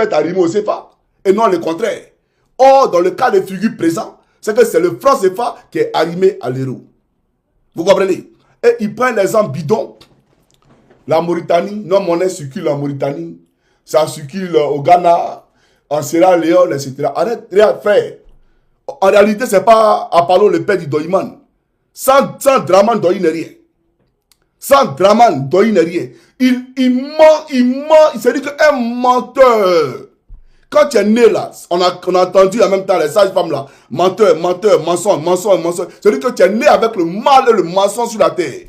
être arrimé au CFA et non le contraire. Or, dans le cas de figure présent, c'est que c'est le franc CFA qui est arrimé à l'euro. Vous comprenez? Et il prend l'exemple bidon. La Mauritanie, nos monnaies circulent en Mauritanie, ça circule au Ghana, en Sierra Leone, etc. Arrête, rien à faire. En réalité, ce n'est pas Apollo le père du Doïman. Sans Draman, Doï n'est rien. Sans Draman, Doï n'est rien. Il ment, il se dit qu'un menteur. Quand tu es né là, on a entendu en même temps les sages-femmes là, menteur, mensonge. C'est-à-dire que tu es né avec le mal et le mensonge sur la terre.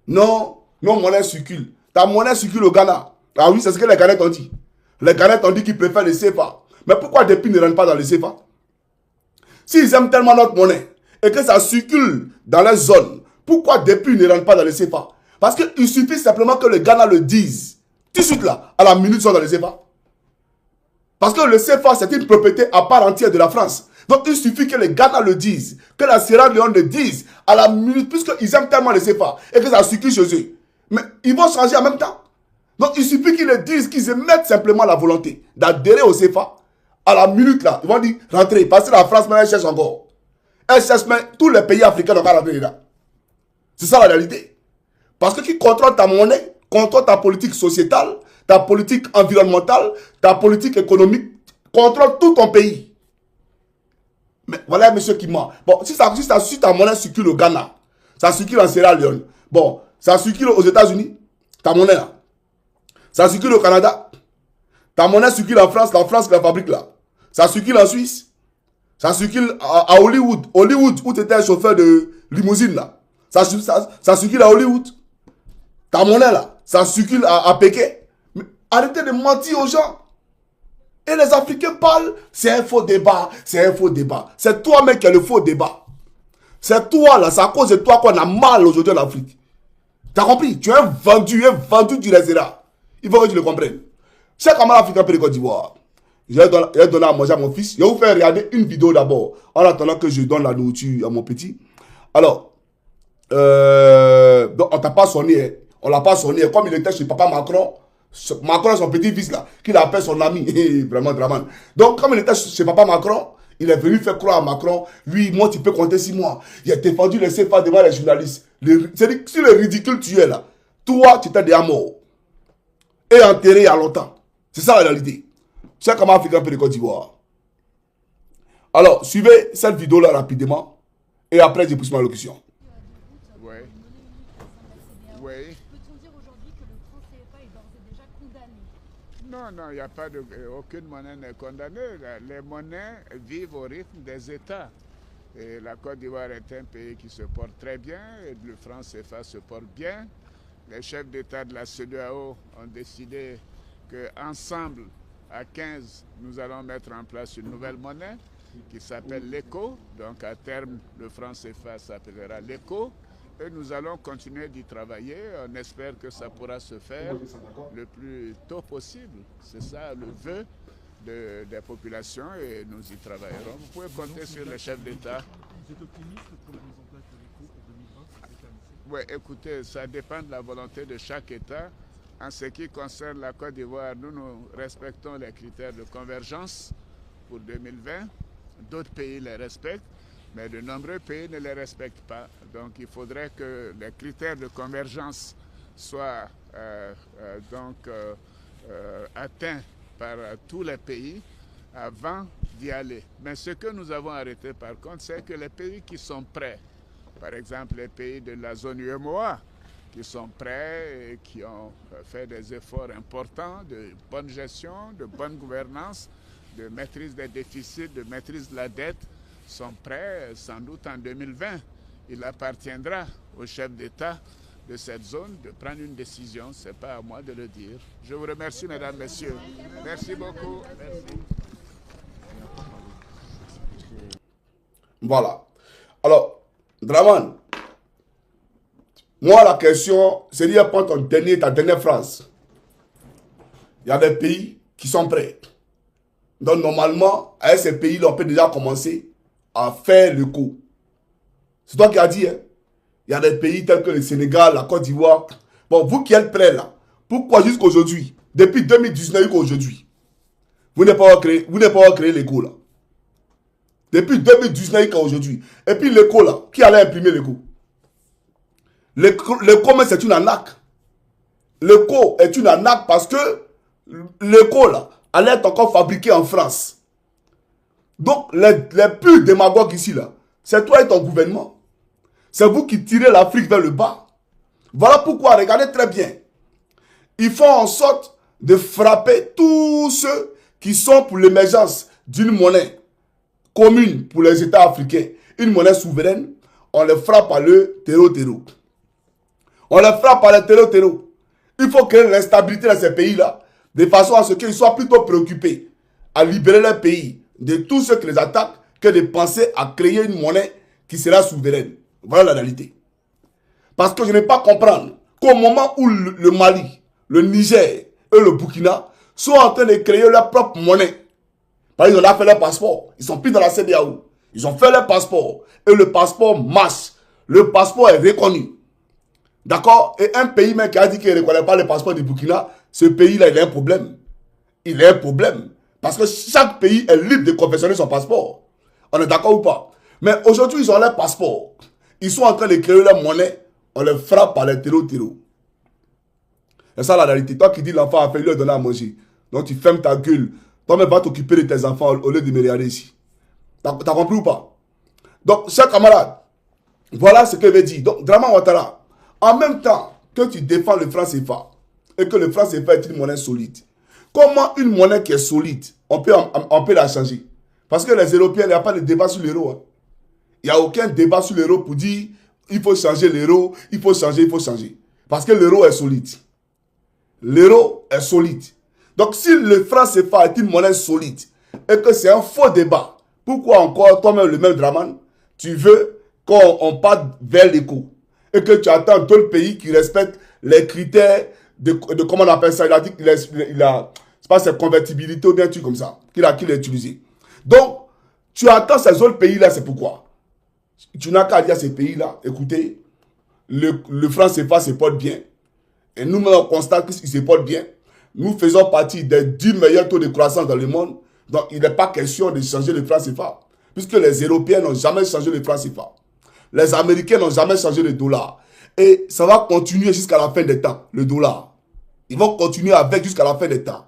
Non, non, monnaie circule. Ta monnaie circule au Ghana. Ah oui, c'est ce que les Ghanais t'ont dit. Les Ghanais t'ont dit qu'ils préfèrent le CFA. Mais pourquoi depuis ne rentrent pas dans le CFA? S'ils aiment tellement notre monnaie et que ça circule dans les zones, pourquoi depuis ne rentrent pas dans le CFA? Parce qu'il suffit simplement que le Ghana le dise. Tout de suite là, à la minute, ils sont dans le CFA. Parce que le CFA, c'est une propriété à part entière de la France. Donc, il suffit que les Ghana le disent, que la Sierra Leone le dise, à la minute, puisqu'ils aiment tellement le CFA, et que ça circule chez eux. Mais ils vont changer en même temps. Donc, il suffit qu'ils le disent, qu'ils émettent simplement la volonté d'adhérer au CFA. À la minute, là, ils vont dire, rentrez. Parce que la France, maintenant, elle cherche encore. Elle cherche, mais tous les pays africains n'ont pas rentré là. C'est ça la réalité. Parce que qui contrôle ta monnaie, contrôle ta politique sociétale, ta politique environnementale, ta politique économique, contrôle tout ton pays. Mais voilà un monsieur qui ment. Bon, si ta monnaie circule au Ghana, ça circule en Sierra Leone, bon, ça circule aux États-Unis, ta monnaie là. Ça circule au Canada, ta monnaie circule en France, la France qui la fabrique là. Ça circule en Suisse, ça circule à Hollywood, où tu étais un chauffeur de limousine là. Ça circule à Hollywood. Ta monnaie là, ça circule à Pékin. Mais arrêtez de mentir aux gens. Et les Africains parlent, c'est un faux débat, c'est un faux débat. C'est toi mec qui as le faux débat. C'est toi là, c'est à cause de toi qu'on a mal aujourd'hui en Afrique. Tu as compris? Tu es vendu du Réséra. Il faut que tu le comprennes. C'est comment l'Africain peut le Côte d'Ivoire. Je vais donner à manger à mon fils. Je vais vous faire regarder une vidéo d'abord, en attendant que je donne la nourriture à mon petit. Alors, donc on t'a pas sonné, hein. On l'a pas sonné. Comme il était chez papa Macron, Macron, son petit-fils là, qu'il appelle son ami, vraiment Draman. Donc, comme il était chez papa Macron, il est venu faire croire à Macron, oui, moi, tu peux compter 6 mois. Il a défendu le CFA devant les journalistes. C'est-à-dire, si le ridicule tu es là, toi, tu étais déjà mort. Et enterré il y a longtemps. C'est ça la réalité. C'est comment Africain peut le Côte d'Ivoire. Alors, suivez cette vidéo-là rapidement. Et après, je pousse ma locution. Oui. Oui. Peut-on dire aujourd'hui que le franc CFA est d'ores et déjà condamné? Non, non, il n'y a pas de... Aucune monnaie n'est condamnée. Les monnaies vivent au rythme des États. Et la Côte d'Ivoire est un pays qui se porte très bien. Et le franc CFA se porte bien. Les chefs d'État de la CEDEAO ont décidé qu'ensemble, à 15, nous allons mettre en place une nouvelle monnaie qui s'appelle l'ECO. Donc à terme, le franc CFA s'appellera l'ECO. Et nous allons continuer d'y travailler. On espère que ça pourra se faire le plus tôt possible. C'est ça le vœu des populations et nous y travaillerons. Vous pouvez compter sur les chefs d'État. Vous êtes optimiste pour la mise en place de l'ECO pour 2020? Oui, écoutez, ça dépend de la volonté de chaque État. En ce qui concerne la Côte d'Ivoire, nous respectons les critères de convergence pour 2020. D'autres pays les respectent, mais de nombreux pays ne les respectent pas. Donc il faudrait que les critères de convergence soient atteints par tous les pays avant d'y aller. Mais ce que nous avons arrêté par contre, c'est que les pays qui sont prêts, par exemple les pays de la zone UEMOA, qui sont prêts et qui ont fait des efforts importants de bonne gestion, de bonne gouvernance, de maîtrise des déficits, de maîtrise de la dette, sont prêts sans doute en 2020. Il appartiendra aux chefs d'État de cette zone de prendre une décision. Ce n'est pas à moi de le dire. Je vous remercie, mesdames, messieurs. Merci beaucoup. Merci. Voilà. Alors, Draman, moi, la question, c'est de prendre ta dernière phrase. Il y a des pays qui sont prêts. Donc, normalement, avec ces pays-là, on peut déjà commencer à faire le coup. C'est toi qui as dit, hein? Il y a des pays tels que le Sénégal, la Côte d'Ivoire. Bon, vous qui êtes prêts là, pourquoi jusqu'aujourd'hui, depuis 2019 jusqu'à aujourd'hui, Vous n'avez pas créé l'écho là. Depuis 2019 jusqu'à aujourd'hui. Et puis l'écho là, qui allait imprimer l'écho? L'écho, mais c'est une arnaque. L'écho est une arnaque parce que l'écho là allait être encore fabriqué en France. Donc les plus démagogues ici là, c'est toi et ton gouvernement. C'est vous qui tirez l'Afrique vers le bas. Voilà pourquoi, regardez très bien. Ils font en sorte de frapper tous ceux qui sont pour l'émergence d'une monnaie commune pour les États africains, une monnaie souveraine. On les frappe par le terreau. On les frappe par le terreau. Il faut créer l'instabilité dans ces pays-là, de façon à ce qu'ils soient plutôt préoccupés à libérer leur pays de tous ceux qui les attaquent que de penser à créer une monnaie qui sera souveraine. Voilà la réalité. Parce que je ne peux pas comprendre qu'au moment où le Mali, le Niger et le Burkina sont en train de créer leur propre monnaie, parce qu'ils ont fait leur passeport, ils sont plus dans la CEDEAO, ils ont fait leur passeport et le passeport marche, le passeport est reconnu. D'accord? Et un pays même qui a dit qu'il ne reconnaît pas le passeport du Burkina, ce pays-là, il a un problème. Il a un problème. Parce que chaque pays est libre de confectionner son passeport. On est d'accord ou pas? Mais aujourd'hui, ils ont leur passeport. Ils sont en train de créer leur monnaie. On les frappe par les terreaux. C'est ça la réalité. Toi qui dis l'enfant a fait, lui donner à manger. Donc tu fermes ta gueule. Toi-même, va t'occuper de tes enfants au lieu de me regarder ici. T'as compris ou pas? Donc, chers camarades, voilà ce que veut dire. Donc, Draman Ouattara, en même temps que tu défends le franc CFA et que le franc CFA est une monnaie solide, comment une monnaie qui est solide, on peut la changer? Parce que les Européens, il n'y a pas de débat sur l'euro. Hein. Il n'y a aucun débat sur l'euro pour dire il faut changer l'euro, il faut changer. Parce que l'euro est solide. L'euro est solide. Donc si le franc CFA est une monnaie solide et que c'est un faux débat, pourquoi encore toi-même le même Draman, tu veux qu'on parte vers l'écho et que tu attends d'autres pays qui respectent les critères de comment on appelle ça, il a dit qu'il a c'est pas cette convertibilité ou bien un truc comme ça qu'il a utilisé. Donc, tu attends ces autres pays-là, c'est pourquoi. Tu n'as qu'à dire à ces pays-là, écoutez, le franc CFA se porte bien. Et nous-mêmes, on constate qu'il se porte bien. Nous faisons partie des 10 meilleurs taux de croissance dans le monde. Donc, il n'est pas question de changer le franc CFA. Puisque les Européens n'ont jamais changé le franc CFA. Les Américains n'ont jamais changé le dollar. Et ça va continuer jusqu'à la fin des temps, le dollar. Ils vont continuer avec jusqu'à la fin des temps.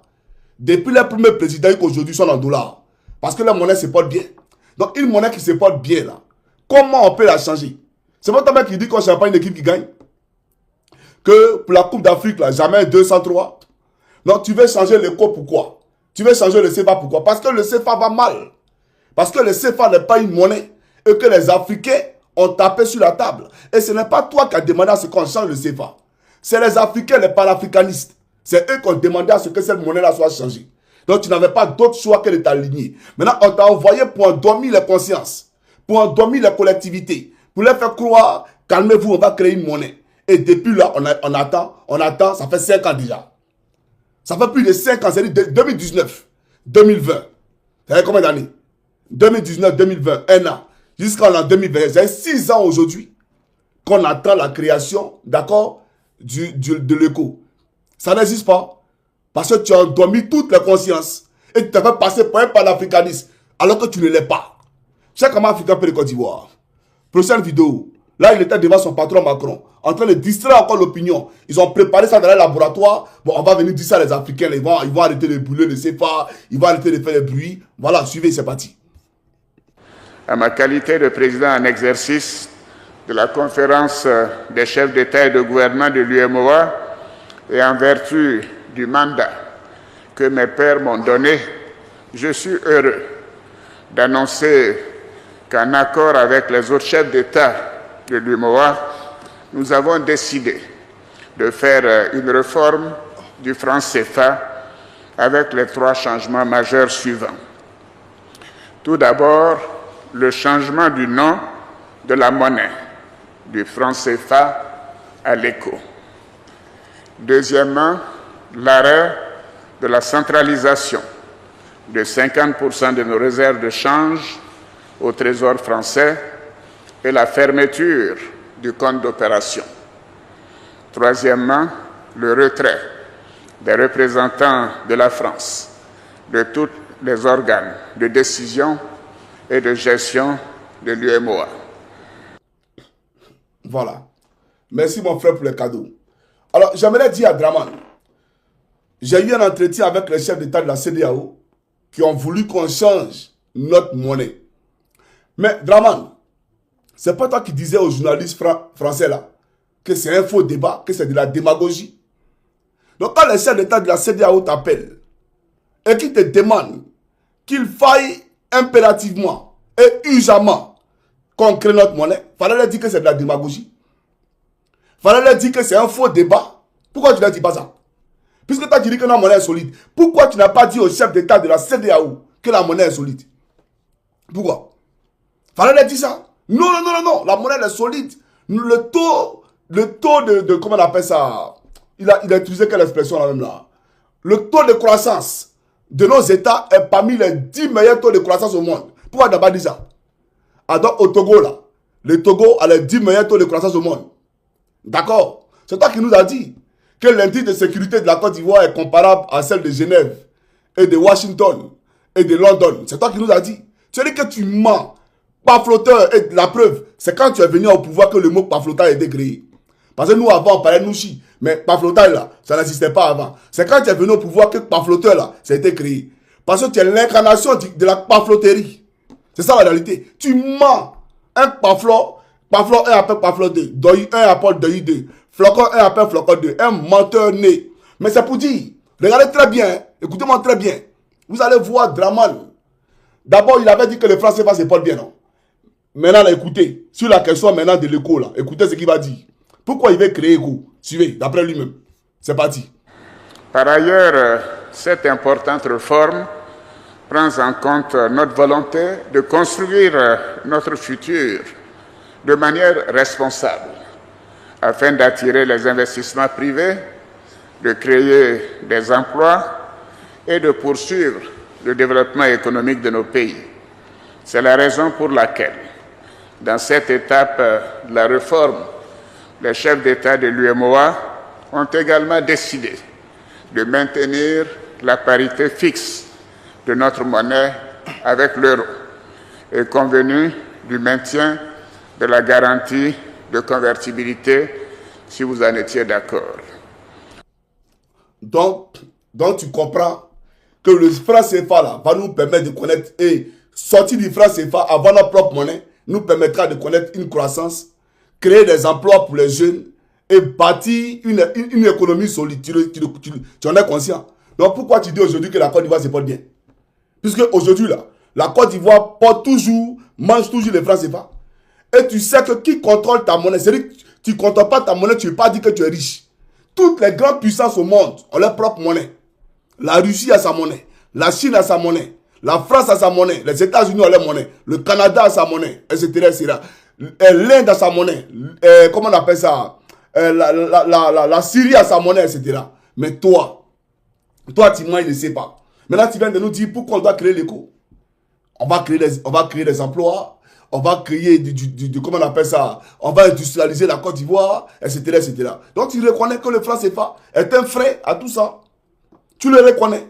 Depuis les premiers présidents qu'aujourd'hui sont en dollars. Parce que la monnaie se porte bien. Donc, une monnaie qui se porte bien, là, comment on peut la changer? C'est votre mec qui dit qu'on ne cherche pas une équipe qui gagne. Que pour la Coupe d'Afrique, là, jamais 203. Donc, tu veux changer le co, pourquoi? Tu veux changer le CFA, pourquoi? Parce que le CFA va mal. Parce que le CFA n'est pas une monnaie. Et que les Africains ont tapé sur la table. Et ce n'est pas toi qui as demandé à ce qu'on change le CFA. C'est les Africains, les panafricanistes. C'est eux qui ont demandé à ce que cette monnaie-là soit changée. Donc, tu n'avais pas d'autre choix que de t'aligner. Maintenant, on t'a envoyé pour endormir les consciences, pour endormir les collectivités, pour les faire croire, calmez-vous, on va créer une monnaie. Et depuis là, on attend, ça fait 5 ans déjà. Ça fait plus de 5 ans, c'est-à-dire 2019, 2020. Ça fait combien d'années? 2019, 2020, 1 an. Jusqu'en 2020, c'est 6 ans aujourd'hui qu'on attend la création, d'accord, de l'écho. Ça n'existe pas. Parce que tu as endormi toutes les consciences. Et tu t'es fait passer pour un panafricaniste. Alors que tu ne l'es pas. Chaque homme africain peut de Côte d'Ivoire. Prochaine vidéo. Là, il était devant son patron Macron. En train de distraire encore l'opinion. Ils ont préparé ça dans les laboratoires. Bon, on va venir dire ça à les Africains. Ils vont arrêter de brûler le CFA. Ils vont arrêter de faire les bruits. Voilà, suivez, c'est parti. À ma qualité de président en exercice de la conférence des chefs d'État et de gouvernement de l'UMOA, et en vertu du mandat que mes pairs m'ont donné, je suis heureux d'annoncer qu'en accord avec les autres chefs d'État de l'UMOA, nous avons décidé de faire une réforme du franc CFA avec les 3 changements majeurs suivants. Tout d'abord, le changement du nom de la monnaie, du franc CFA à l'écho. Deuxièmement, l'arrêt de la centralisation de 50% de nos réserves de change au Trésor français et la fermeture du compte d'opération. Troisièmement, le retrait des représentants de la France de tous les organes de décision et de gestion de l'UEMOA. Voilà. Merci mon frère pour le cadeau. Alors, j'aimerais dire à Draman, j'ai eu un entretien avec les chefs d'État de la CEDEAO qui ont voulu qu'on change notre monnaie. Mais Draman, c'est pas toi qui disais aux journalistes français là que c'est un faux débat, que c'est de la démagogie. Donc quand les chefs d'État de la CEDEAO t'appellent et qu'ils te demandent qu'il faille impérativement et urgemment qu'on crée notre monnaie, il fallait leur dire que c'est de la démagogie. Il fallait leur dire que c'est un faux débat. Pourquoi tu ne leur dis pas ça? Puisque toi tu dis que la monnaie est solide, pourquoi tu n'as pas dit au chef d'État de la CEDEAO que la monnaie est solide? Pourquoi? Il fallait leur dire ça. Non, non, non, non, la monnaie est solide. Le taux de comment on appelle ça? Il a utilisé quelle expression là même là? Le taux de croissance de nos États est parmi les 10 meilleurs taux de croissance au monde. Pourquoi d'abord dire ça? Alors au Togo là, le Togo a les 10 meilleurs taux de croissance au monde. D'accord? C'est toi qui nous as dit que l'indice de sécurité de la Côte d'Ivoire est comparable à celle de Genève et de Washington et de London. C'est toi qui nous as dit. Tu as dit que tu mens. Pafloteur, et la preuve, c'est quand tu es venu au pouvoir que le mot pafloteur a été créé. Parce que nous, avant, on parlait nouchi. Mais pafloteur, là, ça n'existait pas avant. C'est quand tu es venu au pouvoir que pafloteur, là, ça a été créé. Parce que tu es l'incarnation de la pafloterie. C'est ça la réalité. Tu mens. Un paflo 1 appelle paflo 2. Doyi 1 appelle doyi 2. Flocon 1 appelle flocon 2. Un menteur né. Mais c'est pour dire, regardez très bien, écoutez-moi très bien. Vous allez voir Draman. D'abord, il avait dit que le franc CFA, c'est pas bien, non? Maintenant, là, écoutez, sur la question maintenant de l'écho, là, écoutez ce qu'il va dire. Pourquoi il veut créer écho? Suivez, d'après lui-même. C'est parti. Par ailleurs, cette importante réforme prend en compte notre volonté de construire notre futur de manière responsable, afin d'attirer les investissements privés, de créer des emplois et de poursuivre le développement économique de nos pays. C'est la raison pour laquelle, dans cette étape de la réforme, les chefs d'État de l'UEMOA ont également décidé de maintenir la parité fixe de notre monnaie avec l'euro et convenu du maintien de la garantie de convertibilité si vous en étiez d'accord. Donc tu comprends que le franc CFA là, va nous permettre de connaître et sortir du franc CFA avant notre propre monnaie nous permettra de connaître une croissance, créer des emplois pour les jeunes et bâtir une économie solide. Tu en es conscient. Donc pourquoi tu dis aujourd'hui que la Côte d'Ivoire se porte bien? Puisque aujourd'hui là, la Côte d'Ivoire mange toujours les francs CFA. Et tu sais que qui contrôle ta monnaie, c'est-à-dire que tu ne contrôles pas ta monnaie, tu ne veux pas dire que tu es riche. Toutes les grandes puissances au monde ont leur propre monnaie. La Russie a sa monnaie, la Chine a sa monnaie, la France a sa monnaie, les États-Unis ont leur monnaie, le Canada a sa monnaie, etc. etc. L'Inde a sa monnaie, comment on appelle ça, la Syrie a sa monnaie, etc. Mais toi tu mens, il ne sais pas. Maintenant, tu viens de nous dire pourquoi on doit créer l'éco. On va créer des emplois, on va créer comment on appelle ça, on va industrialiser la Côte d'Ivoire, etc., etc. Donc, tu reconnais que le franc CFA est un frein à tout ça. Tu le reconnais.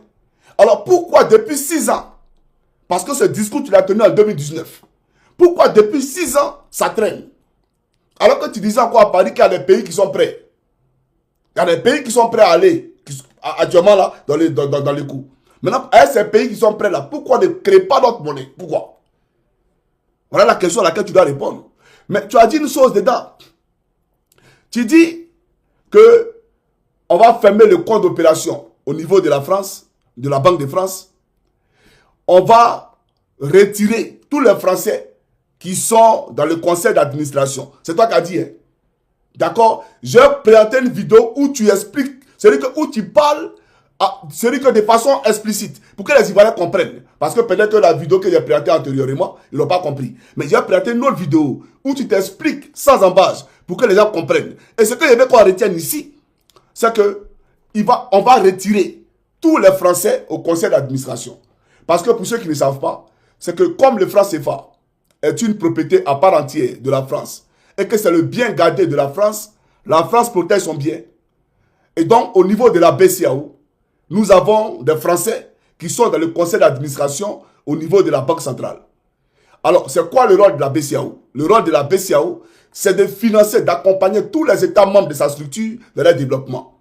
Alors, pourquoi depuis 6 ans, parce que ce discours, tu l'as tenu en 2019, pourquoi depuis 6 ans, ça traîne? Alors que tu disais encore à Paris qu'il y a des pays qui sont prêts. Il y a des pays qui sont prêts à aller, actuellement là, dans les coups. Maintenant, à ces pays qui sont prêts là, pourquoi ne créer pas notre monnaie? Pourquoi? Voilà la question à laquelle tu dois répondre. Mais tu as dit une chose dedans. Tu dis que on va fermer le compte d'opération au niveau de la France, de la Banque de France. On va retirer tous les Français qui sont dans le conseil d'administration. C'est toi qui as dit, hein? D'accord? J'ai présenté une vidéo où tu expliques, c'est-à-dire où tu parles, c'est-à-dire que de façon explicite, pour que les Ivoiriens comprennent. Parce que peut-être que la vidéo que j'ai présentée antérieurement, ils n'ont pas compris. Mais j'ai présenté une autre vidéo où tu t'expliques sans embâche pour que les gens comprennent. Et ce que je veux qu'on retienne ici, c'est que on va retirer tous les Français au conseil d'administration. Parce que pour ceux qui ne savent pas, c'est que comme le franc CFA est une propriété à part entière de la France et que c'est le bien gardé de la France protège son bien. Et donc, au niveau de la BCEAO, nous avons des Français qui sont dans le conseil d'administration au niveau de la Banque centrale. Alors, c'est quoi le rôle de la BCEAO? Le rôle de la BCEAO, c'est de financer, d'accompagner tous les États membres de sa structure dans leur développement.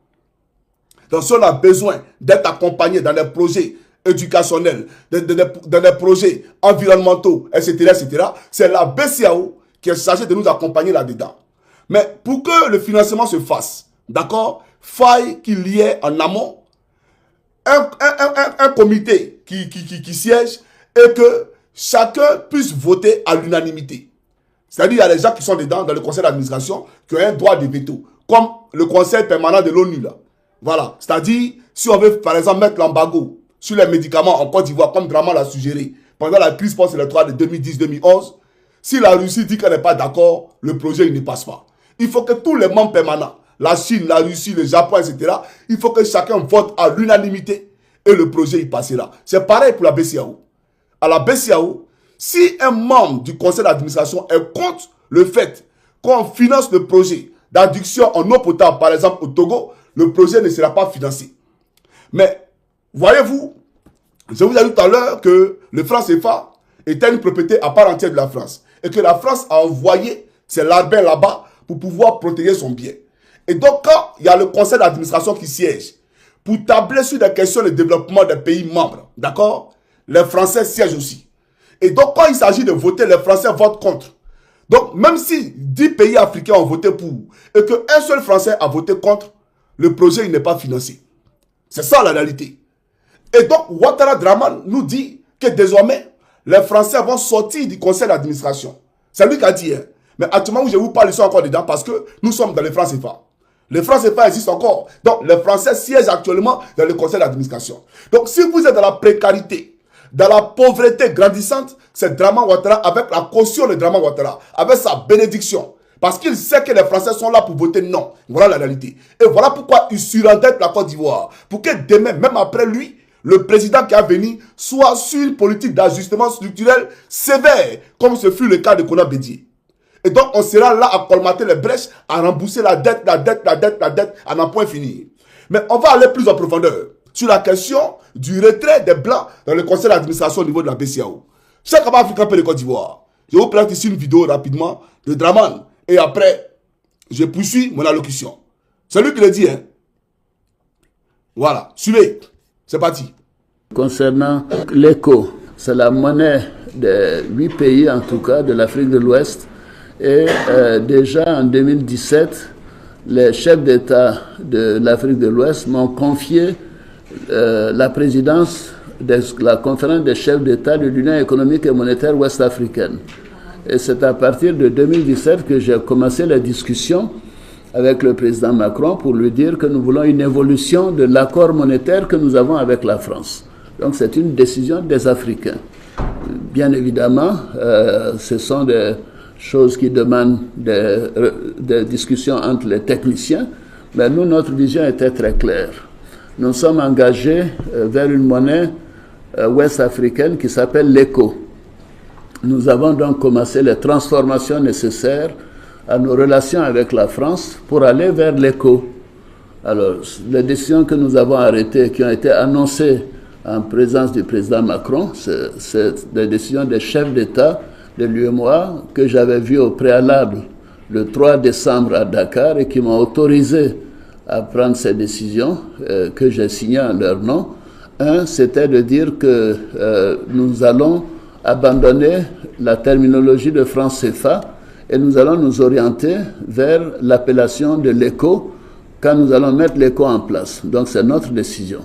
Donc, si on a besoin d'être accompagné dans des projets éducationnels, dans des projets environnementaux, etc., c'est la BCEAO qui est chargée de nous accompagner là-dedans. Mais pour que le financement se fasse, d'accord, faille qu'il y ait en amont un comité qui siège et que chacun puisse voter à l'unanimité. C'est-à-dire qu'il y a des gens qui sont dedans dans le conseil d'administration qui ont un droit de veto, comme le conseil permanent de l'ONU. Voilà. C'est-à-dire, si on veut par exemple mettre l'embargo sur les médicaments en Côte d'Ivoire, comme Draman l'a suggéré, pendant la crise post-électorale de 2010-2011, si la Russie dit qu'elle n'est pas d'accord, le projet il ne passe pas. Il faut que tous les membres permanents, la Chine, la Russie, le Japon, etc., il faut que chacun vote à l'unanimité et le projet il passera. C'est pareil pour la BCEAO. À la BCEAO, si un membre du conseil d'administration est contre le fait qu'on finance le projet d'adduction en eau potable, par exemple au Togo, le projet ne sera pas financé. Mais, voyez-vous, je vous ai dit tout à l'heure que le franc CFA était une propriété à part entière de la France et que la France a envoyé ses larbins là-bas pour pouvoir protéger son bien. Et donc, quand il y a le conseil d'administration qui siège pour tabler sur des questions de développement des pays membres, d'accord, les Français siègent aussi. Et donc, quand il s'agit de voter, les Français votent contre. Donc, même si 10 pays africains ont voté pour et qu'un seul Français a voté contre, le projet il n'est pas financé. C'est ça la réalité. Et donc, Ouattara Draman nous dit que désormais, les Français vont sortir du conseil d'administration. C'est lui qui a dit. Hein. Mais actuellement, où je vous parle, ils sont encore dedans parce que nous sommes dans les francs CFA. Les francs CFA existent encore. Donc, les Français siègent actuellement dans le conseil d'administration. Donc, si vous êtes dans la précarité, dans la pauvreté grandissante, c'est Draman Ouattara avec la caution de Draman Ouattara, avec sa bénédiction. Parce qu'il sait que les Français sont là pour voter non. Voilà la réalité. Et voilà pourquoi il surendette la Côte d'Ivoire. Pour que demain, même après lui, le président qui a venu soit sur une politique d'ajustement structurel sévère, comme ce fut le cas de Kona Bédié. Et donc, on sera là à colmater les brèches, à rembourser la dette, à n'en point finir. Mais on va aller plus en profondeur sur la question du retrait des Blancs dans le conseil d'administration au niveau de la BCEAO. Chaque Camarade africain peut le Côte d'Ivoire. Je vais vous présenter ici une vidéo rapidement de Draman. Et après, je poursuis mon allocution. C'est lui qui le dit, hein. Voilà, suivez. C'est parti. Concernant l'éco, c'est la monnaie de 8 pays, en tout cas, de l'Afrique de l'Ouest. Et déjà en 2017, les chefs d'État de l'Afrique de l'Ouest m'ont confié la présidence de la conférence des chefs d'État de l'Union économique et monétaire ouest-africaine. Et c'est à partir de 2017 que j'ai commencé la discussion avec le président Macron pour lui dire que nous voulons une évolution de l'accord monétaire que nous avons avec la France. Donc c'est une décision des Africains. Bien évidemment, ce sont des choses qui demandent des discussions entre les techniciens, mais nous, notre vision était très claire. Nous sommes engagés vers une monnaie ouest-africaine qui s'appelle l'éco. Nous avons donc commencé les transformations nécessaires à nos relations avec la France pour aller vers l'éco. Alors, les décisions que nous avons arrêtées, qui ont été annoncées en présence du président Macron, c'est des décisions des chefs d'État de l'UEMOA que j'avais vues au préalable le 3 décembre à Dakar et qui m'ont autorisé à prendre ces décisions que j'ai signées en leur nom. Un, c'était de dire que nous allons abandonner la terminologie de franc CFA et nous allons nous orienter vers l'appellation de l'éco quand nous allons mettre l'éco en place. Donc c'est notre décision.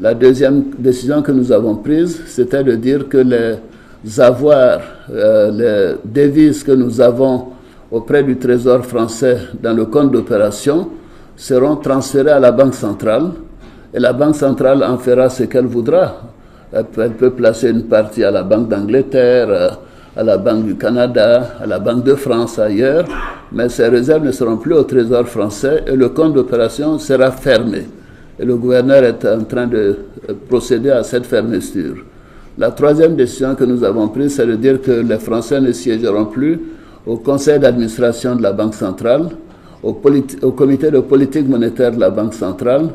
La deuxième décision que nous avons prise, c'était de dire que les avoirs, les devises que nous avons auprès du Trésor français dans le compte d'opération seront transférées à la Banque centrale et la Banque centrale en fera ce qu'elle voudra. Elle peut placer une partie à la Banque d'Angleterre, à la Banque du Canada, à la Banque de France, ailleurs, mais ces réserves ne seront plus au Trésor français et le compte d'opération sera fermé. Et le gouverneur est en train de procéder à cette fermeture. La troisième décision que nous avons prise, c'est de dire que les Français ne siégeront plus au conseil d'administration de la Banque centrale, au comité de politique monétaire de la Banque centrale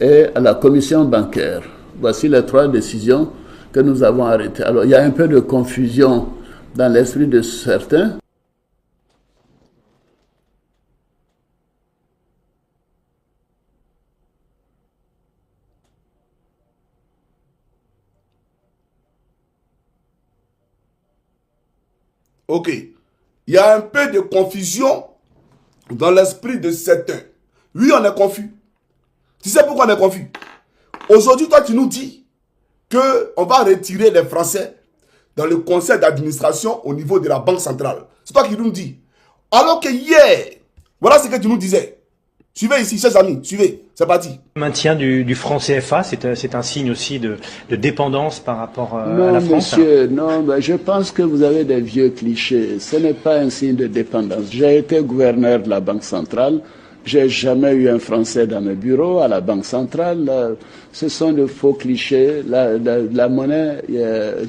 et à la commission bancaire. voici les 3 décisions que nous avons arrêtées. Alors, il y a un peu de confusion dans l'esprit de certains. Ok. Il y a un peu de confusion dans l'esprit de certains. Oui, on est confus. Tu sais pourquoi on est confus? Aujourd'hui, toi, tu nous dis qu'on va retirer les Français dans le conseil d'administration au niveau de la Banque centrale. C'est toi qui nous dis. Alors que hier, voilà ce que tu nous disais. Suivez ici, chers amis, suivez, c'est parti. Le maintien du franc CFA, c'est un signe aussi de dépendance par rapport à Non, la France. monsieur, non, mais je pense que vous avez des vieux clichés. Ce n'est pas un signe de dépendance. J'ai été gouverneur de la Banque centrale. J'ai jamais eu un Français dans mes bureaux à la Banque centrale. Ce sont de faux clichés. La monnaie,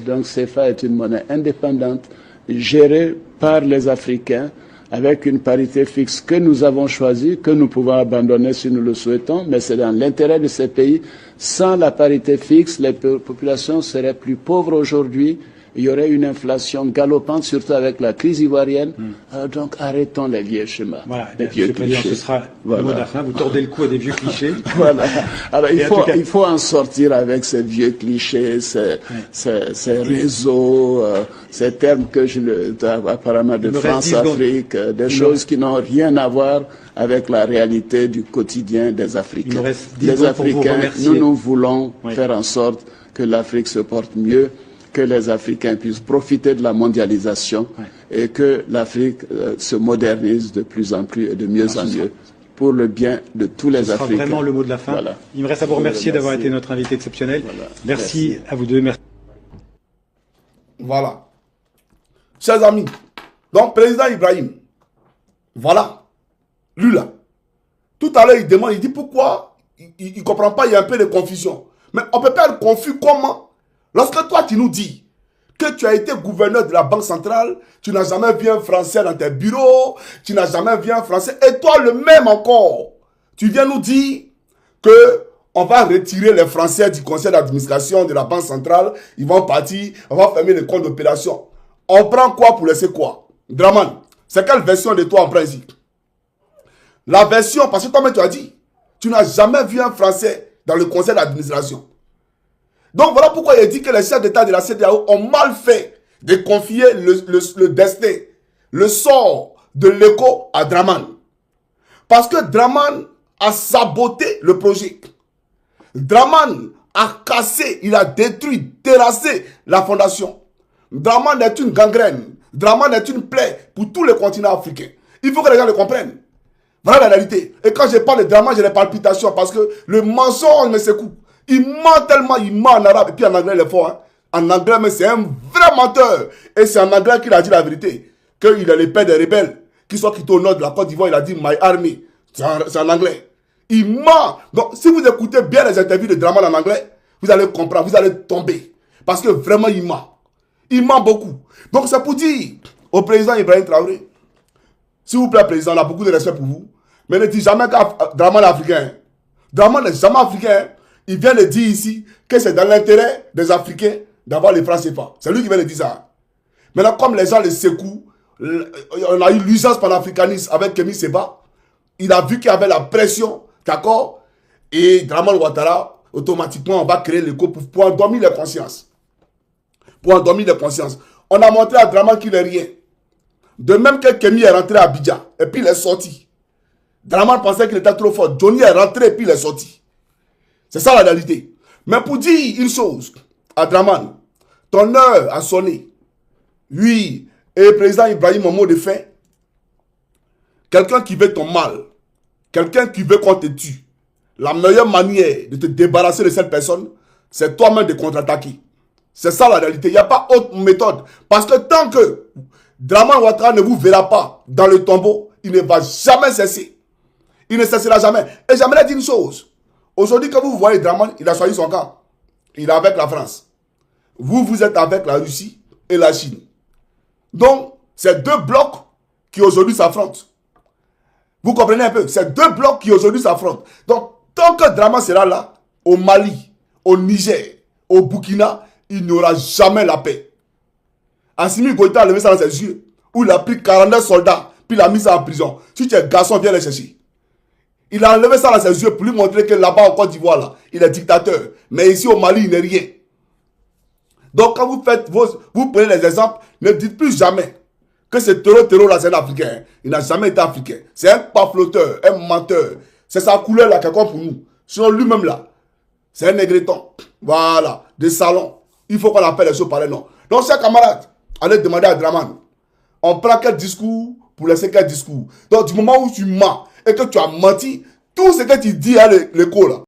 donc CFA est une monnaie indépendante, gérée par les Africains, avec une parité fixe que nous avons choisie, que nous pouvons abandonner si nous le souhaitons, mais c'est dans l'intérêt de ces pays. Sans la parité fixe, les populations seraient plus pauvres aujourd'hui. Il y aurait une inflation galopante, surtout avec la crise ivoirienne. Donc arrêtons les vieux schémas. Voilà, les vieux clichés. ce sera le mot de la fin. Vous tordez le cou à des vieux clichés. Voilà. Alors il faut en sortir avec ces vieux clichés, ces réseaux, ces termes que apparemment de France-Afrique, des choses qui n'ont rien à voir avec la réalité du quotidien des Africains. Les Africains, nous voulons faire en sorte que l'Afrique se porte mieux, que les Africains puissent profiter de la mondialisation et que l'Afrique se modernise de plus en plus et de mieux en mieux pour le bien de tous les Africains. Ce sera vraiment le mot de la fin. Voilà. Il me reste à vous remercier d'avoir été notre invité exceptionnel. Voilà. Merci à vous deux. Merci. Voilà. Chers amis, donc président Ibrahim, voilà, lui là, tout à l'heure il demande, il dit pourquoi il ne comprend pas, il y a un peu de confusion. Mais on ne peut pas être confus comment? Lorsque toi, tu nous dis que tu as été gouverneur de la Banque centrale, tu n'as jamais vu un Français dans tes bureaux, tu n'as jamais vu un Français, et toi le même encore, tu viens nous dire que on va retirer les Français du conseil d'administration de la Banque centrale, ils vont partir, on va fermer les comptes d'opération. On prend quoi pour laisser quoi? Draman, c'est quelle version de toi en principe? La version, parce que toi-même tu as dit, tu n'as jamais vu un Français dans le conseil d'administration. Donc voilà pourquoi il dit que les chefs d'État de la CEDEAO ont mal fait de confier le destin, le sort de l'écho à Draman. Parce que Draman a saboté le projet. Draman a cassé, il a détruit, terrassé la fondation. Draman est une gangrène. Draman est une plaie pour tous les continents africains. Il faut que les gens le comprennent. Voilà la réalité. Et quand je parle de Draman, j'ai des palpitations parce que le mensonge me secoue. Il ment tellement, il ment en arabe et puis en anglais il est fort. Hein. En anglais, mais c'est un vrai menteur. Et c'est en anglais qu'il a dit la vérité. Qu'il est le père des rebelles qui sont quittés au nord de la Côte d'Ivoire. Il a dit My Army. C'est en anglais. Il ment. Donc si vous écoutez bien les interviews de Draman en anglais, vous allez comprendre, vous allez tomber. Parce que vraiment il ment. Il ment beaucoup. Donc c'est pour dire au président Ibrahim Traoré, s'il vous plaît président, on a beaucoup de respect pour vous. Mais ne dites jamais que Draman est africain. Draman n'est jamais africain. Il vient de dire ici que c'est dans l'intérêt des Africains d'avoir les francs CFA. C'est lui qui vient de dire ça. Maintenant, comme les gens le secouent, on a eu l'usage panafricaniste avec Kémy Séba. Il a vu qu'il y avait la pression, d'accord? Et Draman Ouattara, automatiquement, on va créer l'écho pour endormir les consciences. Pour endormir les consciences. On a montré à Draman qu'il n'est rien. De même que Kémy est rentré à Abidjan, et puis il est sorti. Draman pensait qu'il était trop fort. Johnny est rentré, et puis il est sorti. C'est ça la réalité. Mais pour dire une chose à Draman, ton heure a sonné. Oui, et le président Ibrahim, au mot de fin, quelqu'un qui veut ton mal, quelqu'un qui veut qu'on te tue, la meilleure manière de te débarrasser de cette personne, c'est toi-même de contre-attaquer. C'est ça la réalité. Il n'y a pas autre méthode. Parce que tant que Draman Ouattara ne vous verra pas dans le tombeau, il ne va jamais cesser. Il ne cessera jamais. Et j'aimerais dire une chose. Aujourd'hui, quand vous voyez Draman, il a choisi son camp. Il est avec la France. Vous, vous êtes avec la Russie et la Chine. Donc, c'est deux blocs qui aujourd'hui s'affrontent. Vous comprenez un peu? C'est deux blocs qui aujourd'hui s'affrontent. Donc, tant que Draman sera là, au Mali, au Niger, au Burkina, il n'y aura jamais la paix. Assimi Goïta a levé ça dans ses yeux, où il a pris 49 soldats, puis il a mis ça en prison. Si tu es garçon, viens les chercher. Il a enlevé ça dans ses yeux pour lui montrer que là-bas en Côte d'Ivoire, là, il est dictateur. Mais ici au Mali, il n'est rien. Donc quand vous faites vous prenez les exemples, ne dites plus jamais que ce terreau là, c'est un Africain. Il n'a jamais été africain. C'est un pafloteur, un menteur. C'est sa couleur là qui compte pour nous. Sinon lui-même là, c'est un négreton. Voilà, des salons. Il faut qu'on appelle les choses par les noms. Donc chers camarades, allez demander à Draman. On prend quel discours pour laisser quel discours. Donc du moment où tu mens et que tu as menti, tout ce que tu dis à l'écho là,